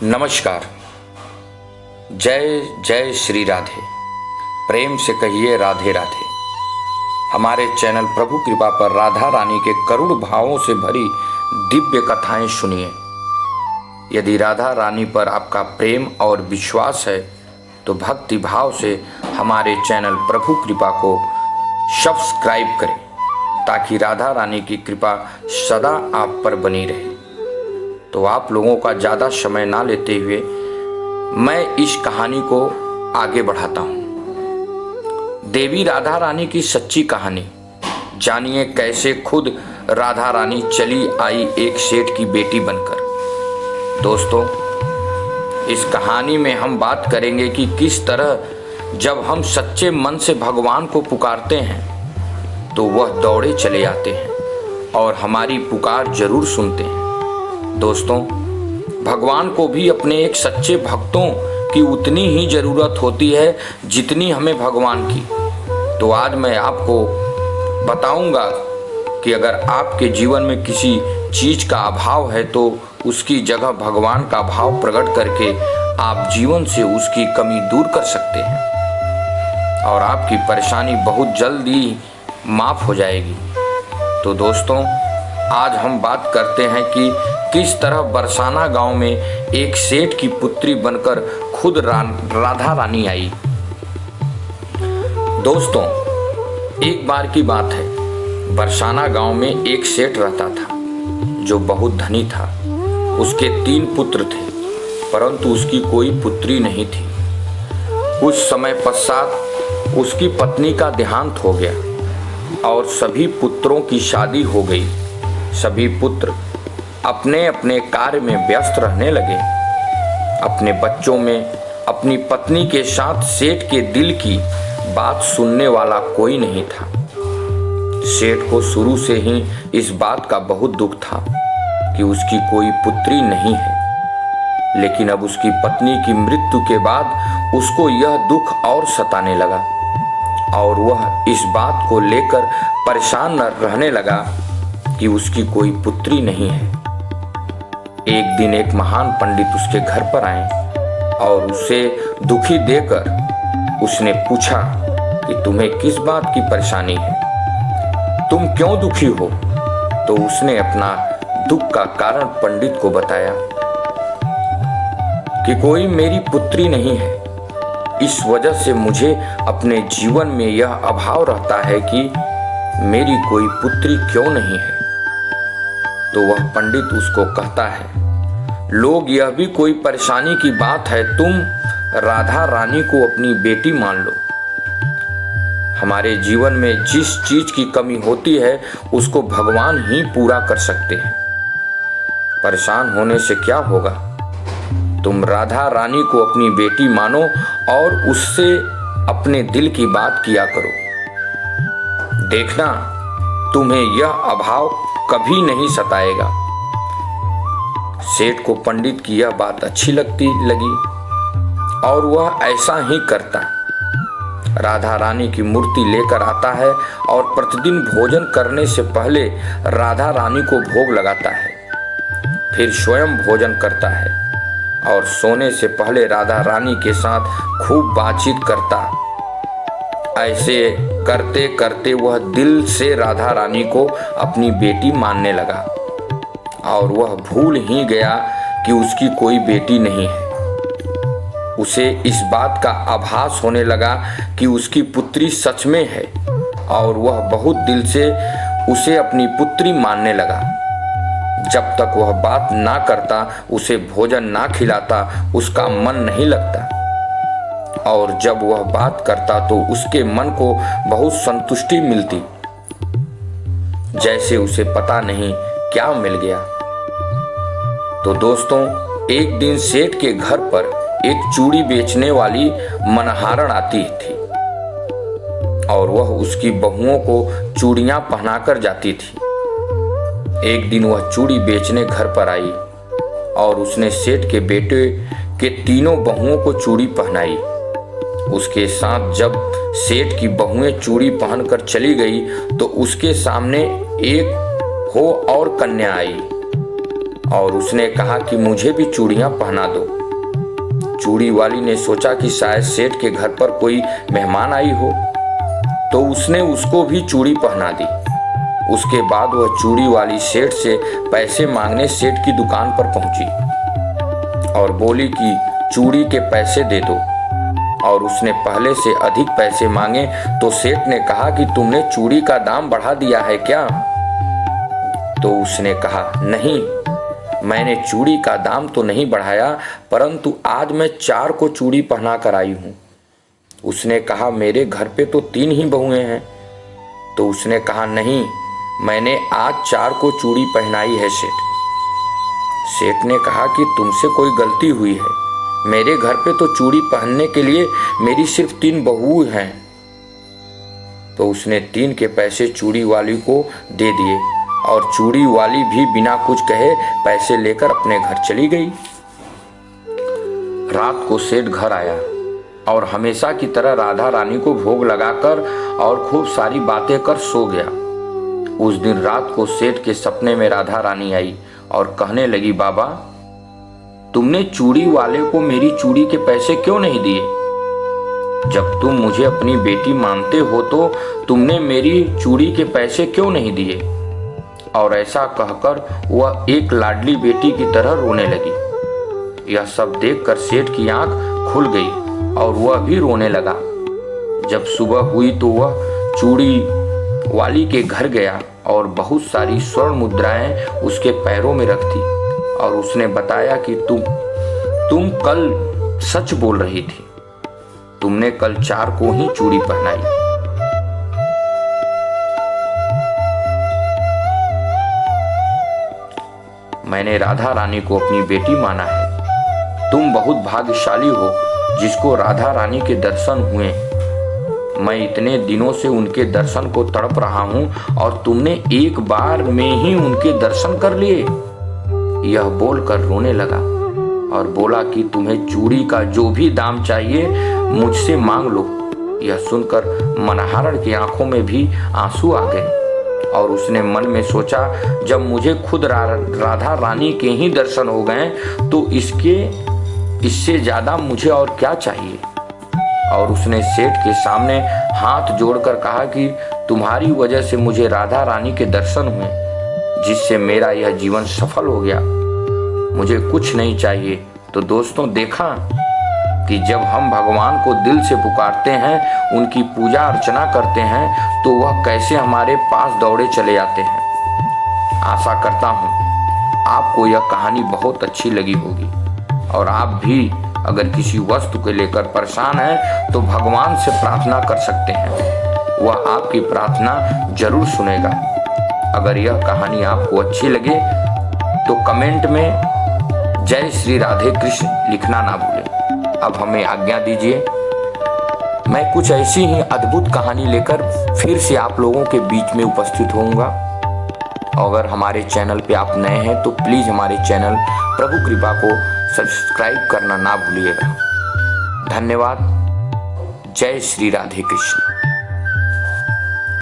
नमस्कार। जय जय श्री राधे। प्रेम से कहिए राधे राधे। हमारे चैनल प्रभु कृपा पर राधा रानी के करुण भावों से भरी दिव्य कथाएं सुनिए। यदि राधा रानी पर आपका प्रेम और विश्वास है तो भक्ति भाव से हमारे चैनल प्रभु कृपा को सब्सक्राइब करें ताकि राधा रानी की कृपा सदा आप पर बनी रहे। तो आप लोगों का ज़्यादा समय ना लेते हुए मैं इस कहानी को आगे बढ़ाता हूँ। देवी राधा रानी की सच्ची कहानी जानिए कैसे खुद राधा रानी चली आई एक सेठ की बेटी बनकर। दोस्तों, इस कहानी में हम बात करेंगे कि किस तरह जब हम सच्चे मन से भगवान को पुकारते हैं तो वह दौड़े चले आते हैं और हमारी पुकार जरूर सुनते हैं। दोस्तों, भगवान को भी अपने एक सच्चे भक्तों की उतनी ही ज़रूरत होती है जितनी हमें भगवान की। तो आज मैं आपको बताऊंगा कि अगर आपके जीवन में किसी चीज़ का अभाव है तो उसकी जगह भगवान का भाव प्रकट करके आप जीवन से उसकी कमी दूर कर सकते हैं और आपकी परेशानी बहुत जल्दी माफ़ हो जाएगी। तो दोस्तों, आज हम बात करते हैं कि किस तरह बरसाना गांव में एक सेठ की पुत्री बनकर खुद राधा रानी आई। दोस्तों, एक बार की बात है, बरसाना गांव में एक सेठ रहता था जो बहुत धनी था। उसके 3 पुत्र थे परंतु उसकी कोई पुत्री नहीं थी। कुछ समय पश्चात उसकी पत्नी का देहांत हो गया और सभी पुत्रों की शादी हो गई। सभी पुत्र अपने अपने कार्य में व्यस्त रहने लगे। अपने बच्चों में अपनी पत्नी के साथ सेठ के दिल की बात सुनने वाला कोई नहीं था। सेठ को शुरू से ही इस बात का बहुत दुख था कि उसकी कोई पुत्री नहीं है, लेकिन अब उसकी पत्नी की मृत्यु के बाद उसको यह दुख और सताने लगा और वह इस बात को लेकर परेशान रहने लगा कि उसकी कोई पुत्री नहीं है। एक दिन एक महान पंडित उसके घर पर आए और उसे दुखी देकर उसने पूछा कि तुम्हें किस बात की परेशानी है, तुम क्यों दुखी हो। तो उसने अपना दुख का कारण पंडित को बताया कि कोई मेरी पुत्री नहीं है, इस वजह से मुझे अपने जीवन में यह अभाव रहता है कि मेरी कोई पुत्री क्यों नहीं है। तो वह पंडित उसको कहता है, लोग यह भी कोई परेशानी की बात है, तुम राधा रानी को अपनी बेटी मान लो। हमारे जीवन में जिस चीज की कमी होती है उसको भगवान ही पूरा कर सकते हैं। परेशान होने से क्या होगा, तुम राधा रानी को अपनी बेटी मानो और उससे अपने दिल की बात किया करो। देखना, तुम्हें यह अभाव कभी नहीं सताएगा। सेठ को पंडित की यह बात अच्छी लगी और वह ऐसा ही करता। राधा रानी की मूर्ति लेकर आता है और प्रतिदिन भोजन करने से पहले राधा रानी को भोग लगाता है, फिर स्वयं भोजन करता है और सोने से पहले राधा रानी के साथ खूब बातचीत करता। ऐसे करते करते वह दिल से राधा रानी को अपनी बेटी मानने लगा और वह भूल ही गया कि उसकी कोई बेटी नहीं है। उसे इस बात का आभास होने लगा कि उसकी पुत्री सच में है और वह बहुत दिल से उसे अपनी पुत्री मानने लगा। जब तक वह बात ना करता, उसे भोजन ना खिलाता, उसका मन नहीं लगता और जब वह बात करता तो उसके मन को बहुत संतुष्टि मिलती, जैसे उसे पता नहीं क्या मिल गया। तो दोस्तों, एक दिन सेठ के घर पर एक चूड़ी बेचने वाली मनहारन आती थी और वह उसकी बहुओं को चूड़ियां पहनाकर जाती थी। एक दिन वह चूड़ी बेचने घर पर आई और उसने सेठ के बेटे के 3 बहुओं को चूड़ी पहनाई। उसके साथ जब सेठ की बहुएं चूड़ी पहनकर चली गई तो उसके सामने एक हो और कन्या आई और उसने कहा कि मुझे भी चूड़ियां पहना दो। चूड़ी वाली ने सोचा कि शायद सेठ के घर पर कोई मेहमान आई हो, तो उसने उसको भी चूड़ी पहना दी। उसके बाद वह चूड़ी वाली सेठ से पैसे मांगने सेठ की दुकान पर पहुंची और बोली कि चूड़ी के पैसे दे दो। और उसने पहले से अधिक पैसे मांगे तो सेठ ने कहा कि तुमने चूड़ी का दाम बढ़ा दिया है क्या? तो उसने कहा, नहीं, मैंने चूड़ी का दाम तो नहीं बढ़ाया, परंतु आज मैं 4 को चूड़ी पहना कर आई हूं। उसने कहा, मेरे घर पे तो 3 ही बहुएं हैं। तो उसने कहा, नहीं, मैंने आज 4 को चूड़ी पहनाई है सेठ। सेठ ने कहा कि तुमसे कोई गलती हुई है, मेरे घर पे तो चूड़ी पहनने के लिए मेरी सिर्फ 3 बहू हैं। तो उसने 3 के पैसे चूड़ी वाली को दे दिए और चूड़ी वाली भी बिना कुछ कहे पैसे लेकर अपने घर चली गई। रात को सेठ घर आया और हमेशा की तरह राधा रानी को भोग लगाकर और खूब सारी बातें कर सो गया। उस दिन रात को सेठ के सपने में राधा रानी आई और कहने लगी, बाबा, तुमने चूड़ी वाले को मेरी चूड़ी के पैसे क्यों नहीं दिए? जब तुम मुझे अपनी बेटी मानते हो तो तुमने मेरी चूड़ी के पैसे क्यों नहीं दिए? और ऐसा कहकर वह एक लाडली बेटी की तरह रोने लगी। यह सब देखकर सेठ की आंख खुल गई और वह भी रोने लगा। जब सुबह हुई तो वह चूड़ी वाली के घर गया और बहुत सारी स्वर्ण मुद्राएं उसके पैरों में रख दी और उसने बताया कि तुम कल सच बोल रही थी, तुमने कल 4 को ही चूड़ी पहनाई। मैंने राधा रानी को अपनी बेटी माना है। तुम बहुत भाग्यशाली हो जिसको राधा रानी के दर्शन हुए। मैं इतने दिनों से उनके दर्शन को तड़प रहा हूं और तुमने एक बार में ही उनके दर्शन कर लिए। यह बोलकर रोने लगा और बोला कि तुम्हें चूड़ी का जो भी दाम चाहिए मुझसे मांग लो। यह सुनकर मनहारण की आंखों में भी आंसू आ गए और उसने मन में सोचा, जब मुझे खुद राधा रानी के ही दर्शन हो गए तो इससे ज्यादा मुझे और क्या चाहिए। और उसने सेठ के सामने हाथ जोड़कर कहा कि तुम्हारी वजह से मुझे राधा रानी के दर्शन हुए, जिससे मेरा यह जीवन सफल हो गया। मुझे कुछ नहीं चाहिए। तो दोस्तों, देखा कि जब हम भगवान को दिल से पुकारते हैं, उनकी पूजा अर्चना करते हैं, तो वह कैसे हमारे पास दौड़े चले आते हैं। आशा करता हूँ आपको यह कहानी बहुत अच्छी लगी होगी और आप भी अगर किसी वस्तु को लेकर परेशान हैं तो भगवान से प्रार्थना कर सकते हैं, वह आपकी प्रार्थना जरूर सुनेगा। अगर यह कहानी आपको अच्छी लगे तो कमेंट में जय श्री राधे कृष्ण लिखना ना भूलें। अब हमें आज्ञा दीजिए। मैं कुछ ऐसी ही अद्भुत कहानी लेकर फिर से आप लोगों के बीच में उपस्थित होऊंगा। अगर हमारे चैनल पे आप नए हैं तो प्लीज़ हमारे चैनल प्रभु कृपा को सब्सक्राइब करना ना भूलिएगा। धन्यवाद। जय श्री राधे कृष्ण।